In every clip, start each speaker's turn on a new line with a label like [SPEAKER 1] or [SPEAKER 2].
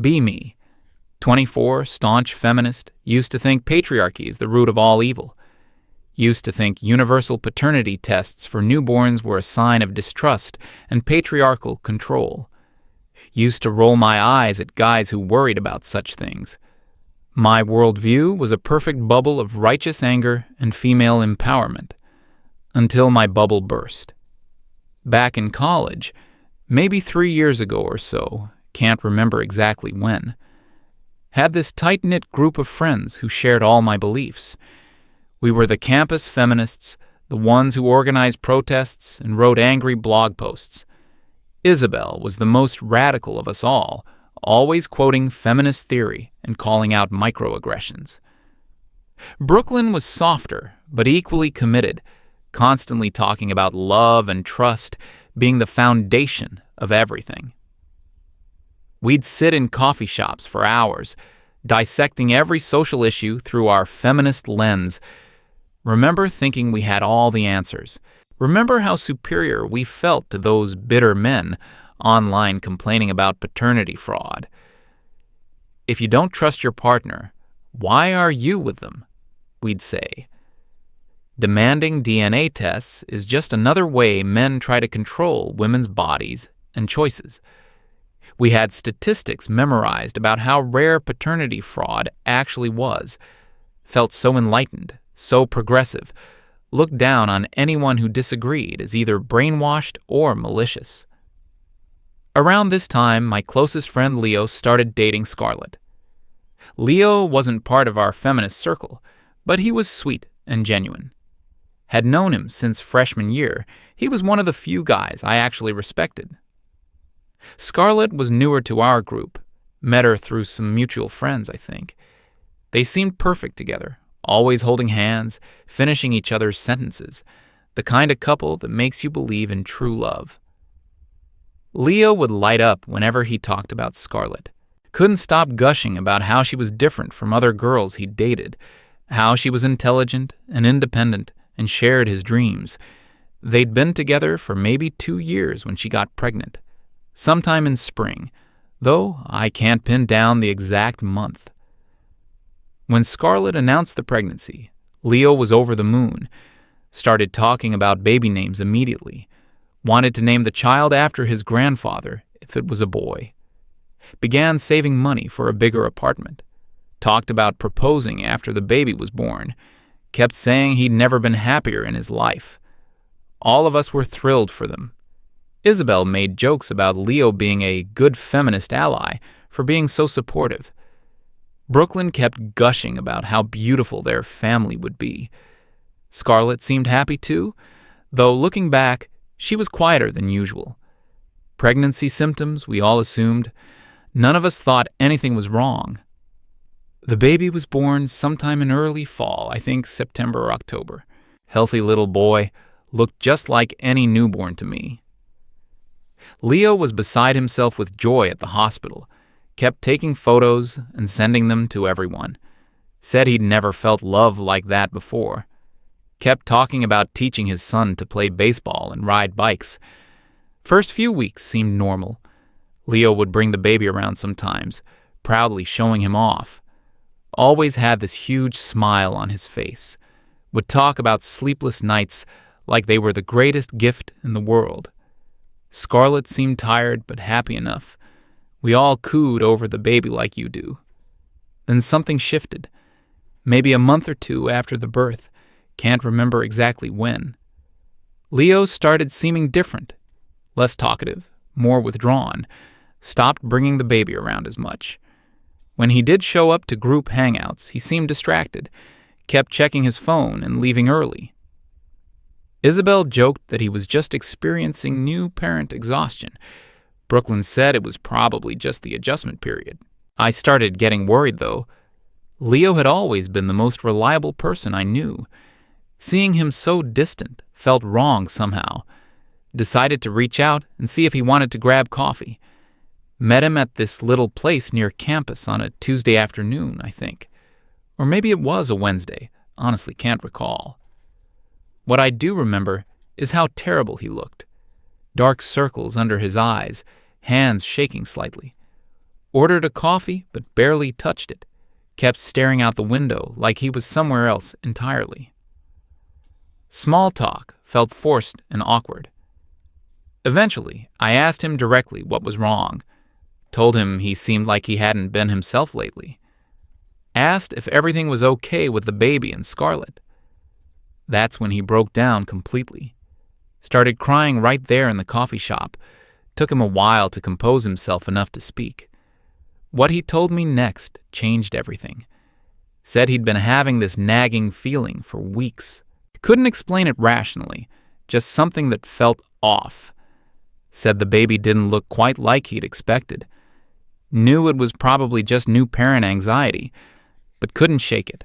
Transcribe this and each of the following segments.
[SPEAKER 1] be me. 24, staunch feminist, used to think patriarchy is the root of all evil. Used to think universal paternity tests for newborns were a sign of distrust and patriarchal control. Used to roll my eyes at guys who worried about such things. My worldview was a perfect bubble of righteous anger and female empowerment, until my bubble burst. Back in college, maybe 3 years ago or so, can't remember exactly when, had this tight-knit group of friends who shared all my beliefs. We were the campus feminists, the ones who organized protests and wrote angry blog posts. Isabel was the most radical of us all, always quoting feminist theory and calling out microaggressions. Brooklyn was softer, but equally committed, constantly talking about love and trust being the foundation of everything. We'd sit in coffee shops for hours, dissecting every social issue through our feminist lens. Remember thinking we had all the answers. Remember how superior we felt to those bitter men online complaining about paternity fraud. If you don't trust your partner, why are you with them? We'd say. Demanding DNA tests is just another way men try to control women's bodies and choices. We had statistics memorized about how rare paternity fraud actually was, felt so enlightened, so progressive, looked down on anyone who disagreed as either brainwashed or malicious. Around this time, my closest friend Leo started dating Scarlett. Leo wasn't part of our feminist circle, but he was sweet and genuine. Had known him since freshman year, he was one of the few guys I actually respected. Scarlett was newer to our group, met her through some mutual friends, I think. They seemed perfect together, always holding hands, finishing each other's sentences, the kind of couple that makes you believe in true love. Leo would light up whenever he talked about Scarlett. Couldn't stop gushing about how she was different from other girls he'd dated, how she was intelligent and independent and shared his dreams. They'd been together for maybe 2 years when she got pregnant, sometime in spring, though I can't pin down the exact month. When Scarlett announced the pregnancy, Leo was over the moon, started talking about baby names immediately, wanted to name the child after his grandfather if it was a boy, began saving money for a bigger apartment, talked about proposing after the baby was born, kept saying he'd never been happier in his life. All of us were thrilled for them. Isabel made jokes about Leo being a good feminist ally for being so supportive. Brooklyn kept gushing about how beautiful their family would be. Scarlett seemed happy too, though looking back, she was quieter than usual. Pregnancy symptoms, we all assumed. None of us thought anything was wrong. The baby was born sometime in early fall, I think September or October. Healthy little boy, looked just like any newborn to me. Leo was beside himself with joy at the hospital, kept taking photos and sending them to everyone. Said he'd never felt love like that before. Kept talking about teaching his son to play baseball and ride bikes. First few weeks seemed normal. Leo would bring the baby around sometimes, proudly showing him off. Always had this huge smile on his face. Would talk about sleepless nights like they were the greatest gift in the world. Scarlett seemed tired but happy enough. We all cooed over the baby like you do. Then something shifted. Maybe a month or 2 after the birth. Can't remember exactly when. Leo started seeming different. Less talkative, more withdrawn. Stopped bringing the baby around as much. When he did show up to group hangouts, he seemed distracted. Kept checking his phone and leaving early. Isabel joked that he was just experiencing new parent exhaustion. Brooklyn said it was probably just the adjustment period. I started getting worried, though. Leo had always been the most reliable person I knew. Seeing him so distant felt wrong somehow. Decided to reach out and see if he wanted to grab coffee. Met him at this little place near campus on a Tuesday afternoon, I think. Or maybe it was a Wednesday. Honestly, can't recall. What I do remember is how terrible he looked. Dark circles under his eyes, hands shaking slightly. ordered a coffee but barely touched it, kept staring out the window like he was somewhere else entirely. Small talk felt forced and awkward. Eventually, I asked him directly what was wrong, told him he seemed like he hadn't been himself lately, asked if everything was okay with the baby and Scarlett. That's when he broke down completely. Started crying right there in the coffee shop. Took him a while to compose himself enough to speak. What he told me next changed everything. Said he'd been having this nagging feeling for weeks. Couldn't explain it rationally, just something that felt off. Said the baby didn't look quite like he'd expected. Knew it was probably just new parent anxiety, but couldn't shake it.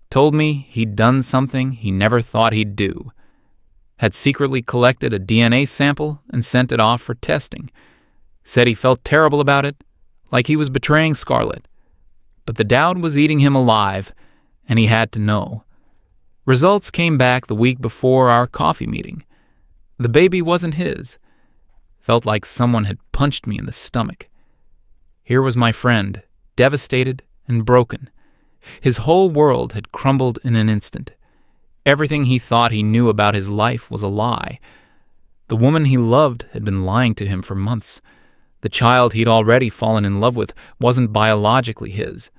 [SPEAKER 1] Told me he'd done something he never thought he'd do. Had secretly collected a DNA sample and sent it off for testing. Said he felt terrible about it, like he was betraying Scarlett. But the doubt was eating him alive, and he had to know. Results came back the week before our coffee meeting. The baby wasn't his. Felt like someone had punched me in the stomach. Here was my friend, devastated and broken. His whole world had crumbled in an instant. Everything he thought he knew about his life was a lie. The woman he loved had been lying to him for months. The child he'd already fallen in love with wasn't biologically his.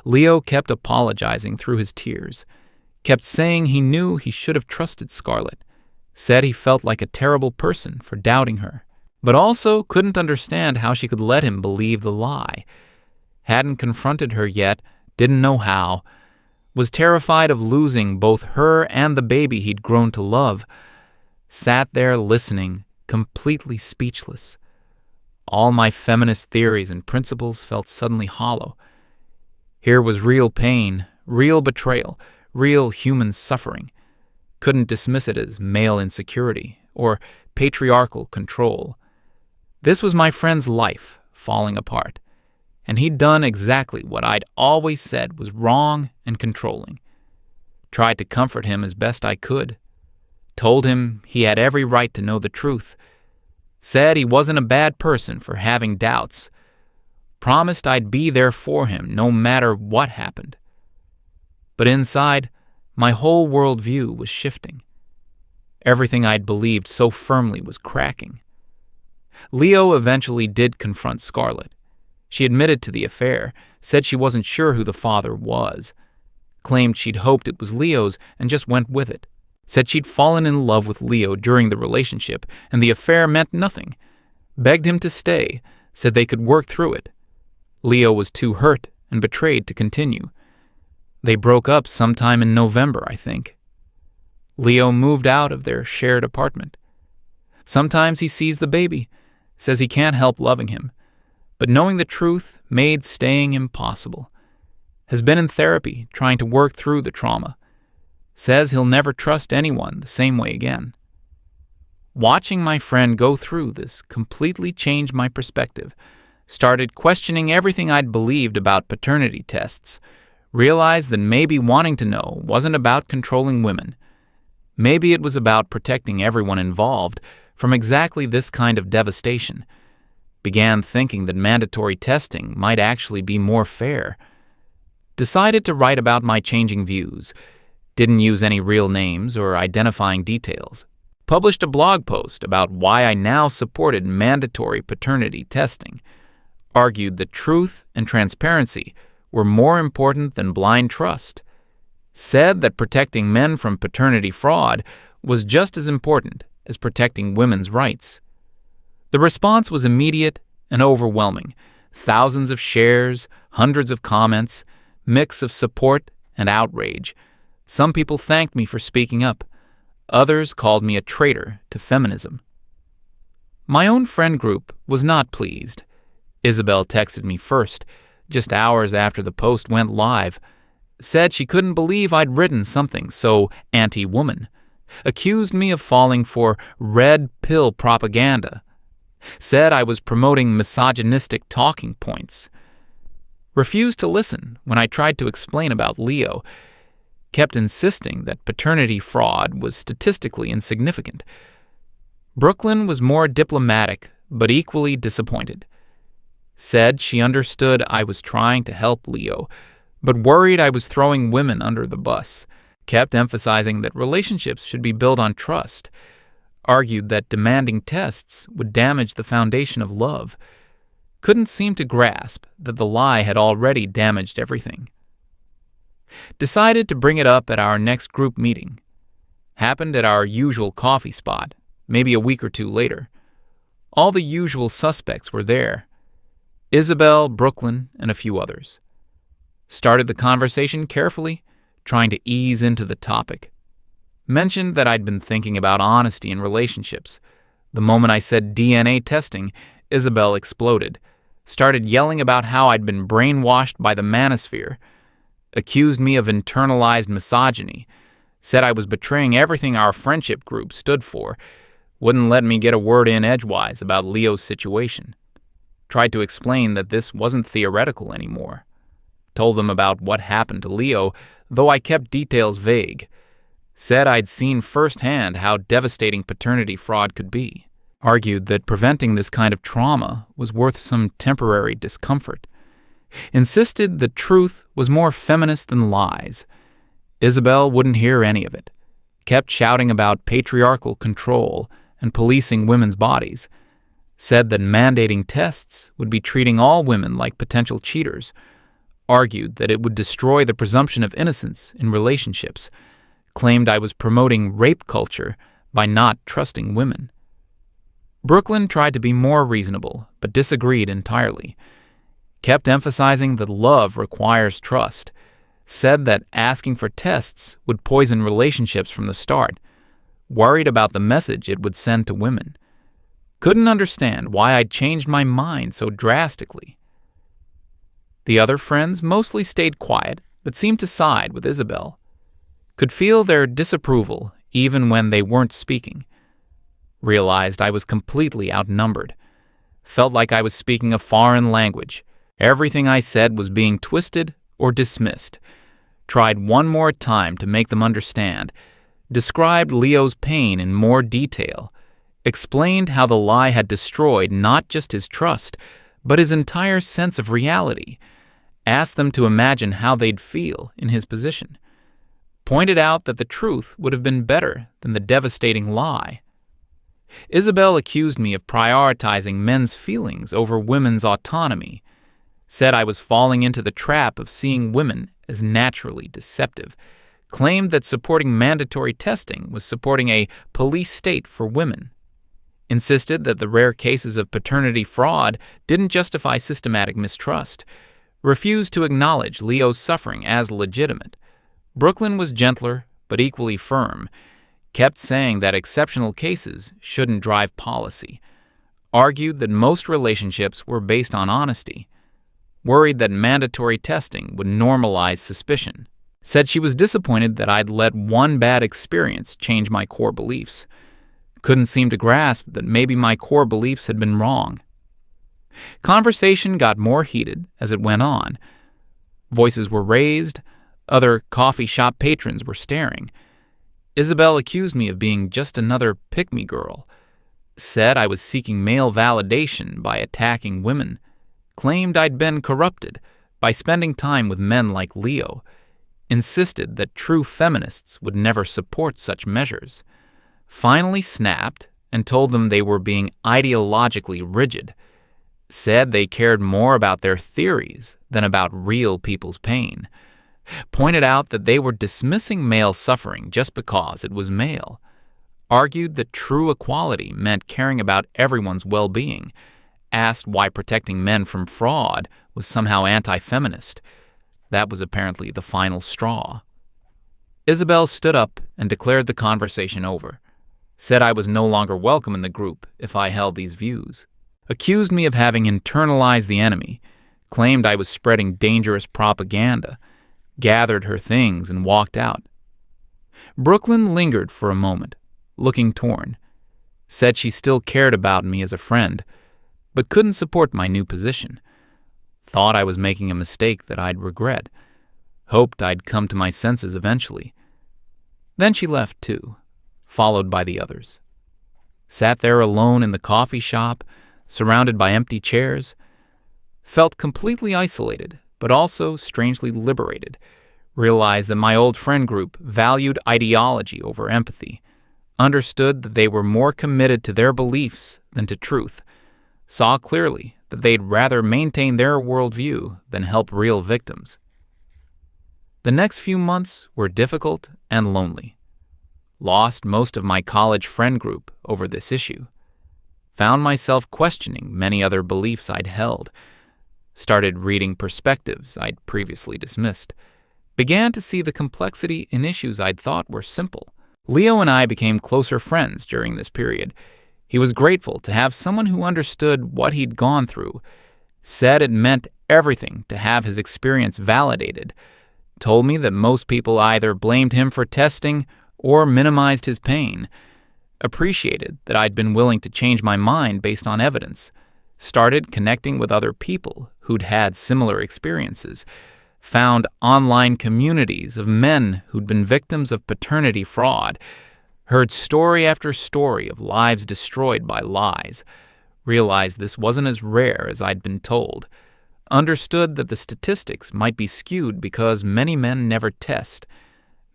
[SPEAKER 1] Leo kept apologizing through his tears. Kept saying he knew he should have trusted Scarlett. Said he felt like a terrible person for doubting her. But also couldn't understand how she could let him believe the lie. Hadn't confronted her yet, didn't know how. Was terrified of losing both her and the baby he'd grown to love. Sat there listening, completely speechless. All my feminist theories and principles felt suddenly hollow. Here was real pain, real betrayal, real human suffering. Couldn't dismiss it as male insecurity or patriarchal control. This was my friend's life falling apart. And he'd done exactly what I'd always said was wrong and controlling. Tried to comfort him as best I could. Told him he had every right to know the truth. Said he wasn't a bad person for having doubts. Promised I'd be there for him no matter what happened. But inside, my whole worldview was shifting. Everything I'd believed so firmly was cracking. Leo eventually did confront Scarlett. She admitted to the affair, said she wasn't sure who the father was. Claimed she'd hoped it was Leo's and just went with it. Said she'd fallen in love with Leo during the relationship and the affair meant nothing. Begged him to stay, said they could work through it. Leo was too hurt and betrayed to continue. They broke up sometime in November, I think. Leo moved out of their shared apartment. Sometimes he sees the baby, says he can't help loving him. But knowing the truth made staying impossible. Has been in therapy, trying to work through the trauma. Says he'll never trust anyone the same way again. Watching my friend go through this completely changed my perspective. Started questioning everything I'd believed about paternity tests. Realized that maybe wanting to know wasn't about controlling women. Maybe it was about protecting everyone involved from exactly this kind of devastation. Began thinking that mandatory testing might actually be more fair. Decided to write about my changing views. Didn't use any real names or identifying details. Published a blog post about why I now supported mandatory paternity testing. Argued that truth and transparency were more important than blind trust. Said that protecting men from paternity fraud was just as important as protecting women's rights. The response was immediate and overwhelming. Thousands of shares, hundreds of comments, mix of support and outrage. Some people thanked me for speaking up. Others called me a traitor to feminism. My own friend group was not pleased. Isabel texted me first, just hours after the post went live. Said she couldn't believe I'd written something so anti-woman. Accused me of falling for red pill propaganda. Said I was promoting misogynistic talking points. Refused to listen when I tried to explain about Leo. Kept insisting that paternity fraud was statistically insignificant. Brooklyn was more diplomatic, but equally disappointed. Said she understood I was trying to help Leo, but worried I was throwing women under the bus. Kept emphasizing that relationships should be built on trust. Argued that demanding tests would damage the foundation of love. Couldn't seem to grasp that the lie had already damaged everything. Decided to bring it up at our next group meeting. Happened at our usual coffee spot, maybe a week or two later. All the usual suspects were there. Isabel, Brooklyn, and a few others. Started the conversation carefully, trying to ease into the topic. Mentioned that I'd been thinking about honesty in relationships. The moment I said DNA testing, Isabel exploded. Started yelling about how I'd been brainwashed by the manosphere. Accused me of internalized misogyny. Said I was betraying everything our friendship group stood for. Wouldn't let me get a word in edgewise about Leo's situation. Tried to explain that this wasn't theoretical anymore. Told them about what happened to Leo, though I kept details vague. Said I'd seen firsthand how devastating paternity fraud could be. Argued that preventing this kind of trauma was worth some temporary discomfort. Insisted the truth was more feminist than lies. Isabel wouldn't hear any of it. Kept shouting about patriarchal control and policing women's bodies. Said that mandating tests would be treating all women like potential cheaters. Argued that it would destroy the presumption of innocence in relationships. Claimed I was promoting rape culture by not trusting women. Brooklyn tried to be more reasonable, but disagreed entirely. Kept emphasizing that love requires trust. Said that asking for tests would poison relationships from the start. Worried about the message it would send to women. Couldn't understand why I'd changed my mind so drastically. The other friends mostly stayed quiet, but seemed to side with Isabel. Could feel their disapproval even when they weren't speaking. Realized I was completely outnumbered. Felt like I was speaking a foreign language. Everything I said was being twisted or dismissed. Tried one more time to make them understand. Described Leo's pain in more detail. Explained how the lie had destroyed not just his trust, but his entire sense of reality. Asked them to imagine how they'd feel in his position. Pointed out that the truth would have been better than the devastating lie. Isabel accused me of prioritizing men's feelings over women's autonomy. Said I was falling into the trap of seeing women as naturally deceptive. Claimed that supporting mandatory testing was supporting a police state for women. Insisted that the rare cases of paternity fraud didn't justify systematic mistrust. Refused to acknowledge Leo's suffering as legitimate. Brooklyn was gentler, but equally firm. Kept saying that exceptional cases shouldn't drive policy. Argued that most relationships were based on honesty. Worried that mandatory testing would normalize suspicion. Said she was disappointed that I'd let one bad experience change my core beliefs. Couldn't seem to grasp that maybe my core beliefs had been wrong. Conversation got more heated as it went on. Voices were raised. Other coffee shop patrons were staring. Isabel accused me of being just another pick-me girl. Said I was seeking male validation by attacking women. Claimed I'd been corrupted by spending time with men like Leo. Insisted that true feminists would never support such measures. Finally snapped and told them they were being ideologically rigid. Said they cared more about their theories than about real people's pain. Pointed out that they were dismissing male suffering just because it was male. Argued that true equality meant caring about everyone's well-being. Asked why protecting men from fraud was somehow anti-feminist. That was apparently the final straw. Isabel stood up and declared the conversation over. Said I was no longer welcome in the group if I held these views. Accused me of having internalized the enemy. Claimed I was spreading dangerous propaganda. Gathered her things and walked out. Brooklyn lingered for a moment, looking torn. Said she still cared about me as a friend, but couldn't support my new position. Thought I was making a mistake that I'd regret. Hoped I'd come to my senses eventually. Then she left too, followed by the others. Sat there alone in the coffee shop, surrounded by empty chairs. Felt completely isolated, but also strangely liberated. Realized that my old friend group valued ideology over empathy. Understood that they were more committed to their beliefs than to truth. Saw clearly that they'd rather maintain their worldview than help real victims. The next few months were difficult and lonely. Lost most of my college friend group over this issue. Found myself questioning many other beliefs I'd held. Started reading perspectives I'd previously dismissed. Began to see the complexity in issues I'd thought were simple. Leo and I became closer friends during this period. He was grateful to have someone who understood what he'd gone through. Said it meant everything to have his experience validated. Told me that most people either blamed him for testing or minimized his pain. Appreciated that I'd been willing to change my mind based on evidence. Started connecting with other people who'd had similar experiences. Found online communities of men who'd been victims of paternity fraud. Heard story after story of lives destroyed by lies. Realized this wasn't as rare as I'd been told. Understood that the statistics might be skewed because many men never test.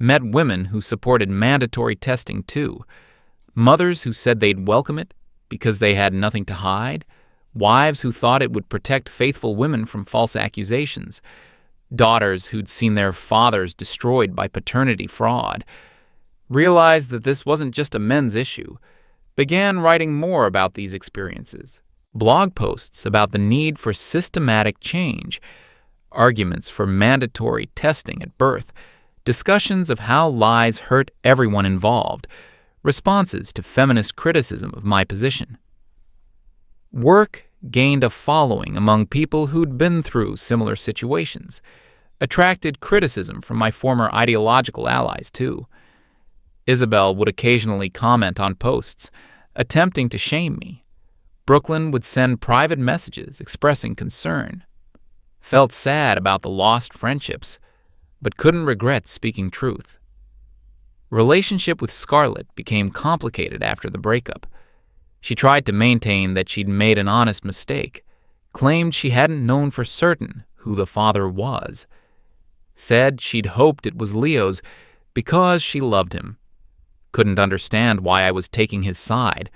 [SPEAKER 1] Met women who supported mandatory testing too. Mothers who said they'd welcome it because they had nothing to hide. Wives who thought it would protect faithful women from false accusations. Daughters who'd seen their fathers destroyed by paternity fraud. Realized that this wasn't just a men's issue. Began writing more about these experiences. Blog posts about the need for systematic change. Arguments for mandatory testing at birth. Discussions of how lies hurt everyone involved. Responses to feminist criticism of my position. Work gained a following among people who'd been through similar situations. Attracted criticism from my former ideological allies, too. Isabel would occasionally comment on posts, attempting to shame me. Brooklyn would send private messages expressing concern. Felt sad about the lost friendships, but couldn't regret speaking truth. Relationship with Scarlett became complicated after the breakup. She tried to maintain that she'd made an honest mistake, claimed she hadn't known for certain who the father was. Said she'd hoped it was Leo's because she loved him. Couldn't understand why I was taking his side.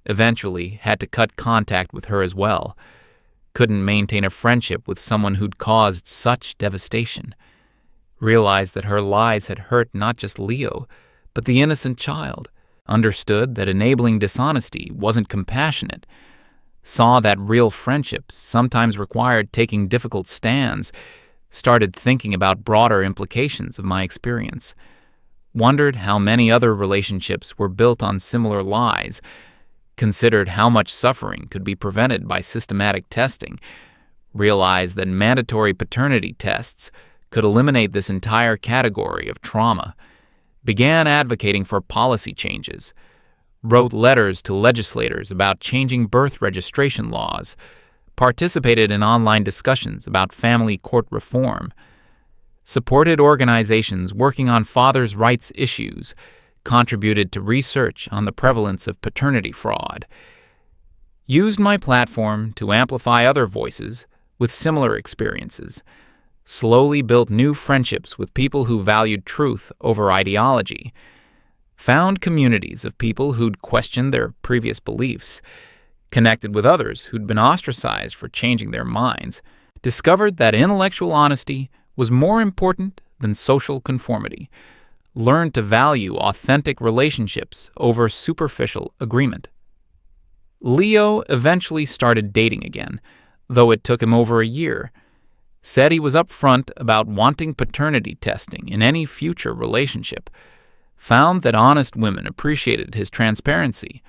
[SPEAKER 1] Eventually had to cut contact with her as well. Couldn't maintain a friendship with someone who'd caused such devastation. Realized that her lies had hurt not just Leo, but the innocent child. Understood that enabling dishonesty wasn't compassionate. Saw that real friendships sometimes required taking difficult stands. Started thinking about broader implications of my experience. Wondered how many other relationships were built on similar lies. Considered how much suffering could be prevented by systematic testing. Realized that mandatory paternity tests could eliminate this entire category of trauma. Began advocating for policy changes. Wrote letters to legislators about changing birth registration laws. Participated in online discussions about family court reform. Supported organizations working on fathers' rights issues. Contributed to research on the prevalence of paternity fraud. Used my platform to amplify other voices with similar experiences. Slowly built new friendships with people who valued truth over ideology. Found communities of people who'd questioned their previous beliefs. Connected with others who'd been ostracized for changing their minds. Discovered that intellectual honesty was more important than social conformity. Learned to value authentic relationships over superficial agreement. Leo eventually started dating again, though it took him over a year. Said he was upfront about wanting paternity testing in any future relationship. Found that honest women appreciated his transparency.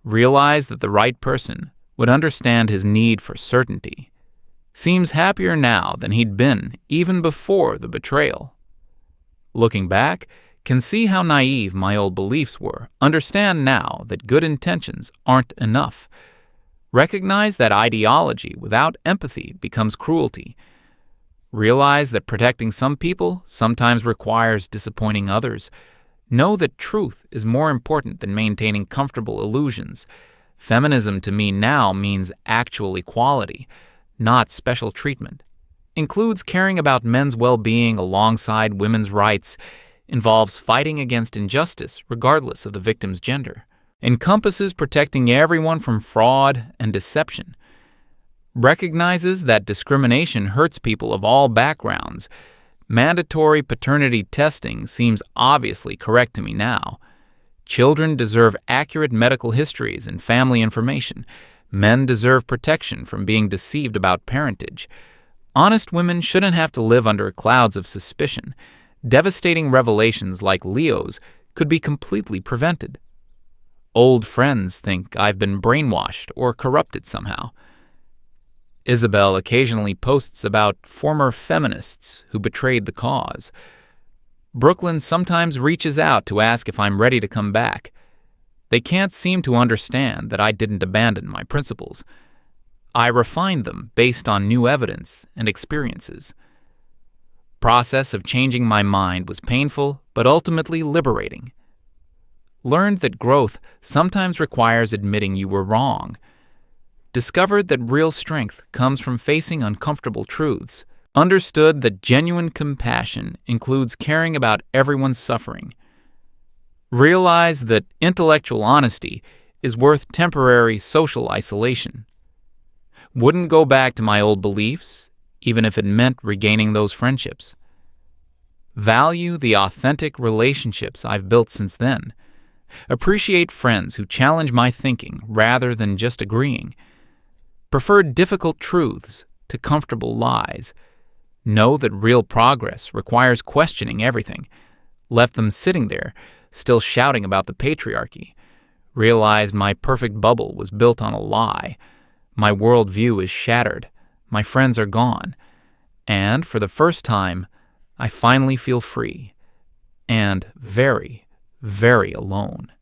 [SPEAKER 1] Realized that the right person would understand his need for certainty. Seems happier now than he'd been even before the betrayal. Looking back, can see how naive my old beliefs were. Understand now that good intentions aren't enough. Recognize that ideology without empathy becomes cruelty. Realize that protecting some people sometimes requires disappointing others. Know that truth is more important than maintaining comfortable illusions. Feminism to me now means actual equality, not special treatment. Includes caring about men's well-being alongside women's rights. Involves fighting against injustice regardless of the victim's gender. Encompasses protecting everyone from fraud and deception. Recognizes that discrimination hurts people of all backgrounds. Mandatory paternity testing seems obviously correct to me now. Children deserve accurate medical histories and family information. Men deserve protection from being deceived about parentage. Honest women shouldn't have to live under clouds of suspicion. Devastating revelations like Leo's could be completely prevented. Old friends think I've been brainwashed or corrupted somehow. Isabel occasionally posts about former feminists who betrayed the cause. Brooklyn sometimes reaches out to ask if I'm ready to come back. They can't seem to understand that I didn't abandon my principles. I refined them based on new evidence and experiences. Process of changing my mind was painful, but ultimately liberating. Learned that growth sometimes requires admitting you were wrong. Discovered that real strength comes from facing uncomfortable truths. Understood that genuine compassion includes caring about everyone's suffering. Realized that intellectual honesty is worth temporary social isolation. Wouldn't go back to my old beliefs, even if it meant regaining those friendships. Value the authentic relationships I've built since then. Appreciate friends who challenge my thinking rather than just agreeing. Prefer difficult truths to comfortable lies. Know that real progress requires questioning everything. Left them sitting there, still shouting about the patriarchy. Realized my perfect bubble was built on a lie. My worldview is shattered. My friends are gone. And for the first time, I finally feel free. And very, very alone.